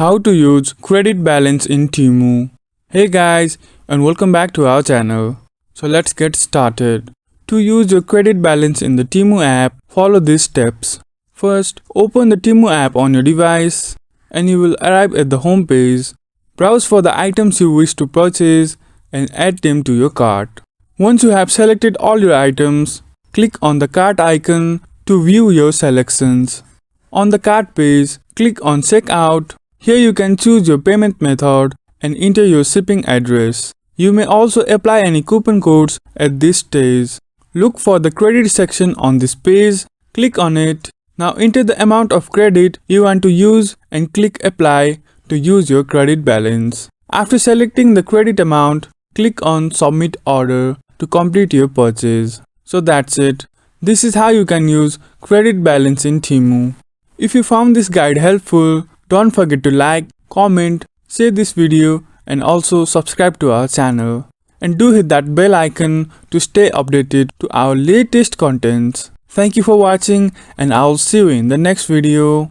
How to use credit balance in Temu. Hey guys, and welcome back to our channel. So let's get started. To use your credit balance in the Temu app, follow these steps. First, open the Temu app on your device and you will arrive at the home page. Browse for the items you wish to purchase and add them to your cart. Once you have selected all your items, click on the cart icon to view your selections. On the cart page, click on Checkout. Here you can choose your payment method and enter your shipping address. You may also apply any coupon codes at this stage. Look for the credit section on this page. Click on it. Now enter the amount of credit you want to use and click Apply to use your credit balance. After selecting the credit amount, click on Submit Order to complete your purchase. So that's it. This is how you can use credit balance in Temu. If you found this guide helpful, don't forget to like, comment, share this video and also subscribe to our channel. And do hit that bell icon to stay updated to our latest contents. Thank you for watching and I'll see you in the next video.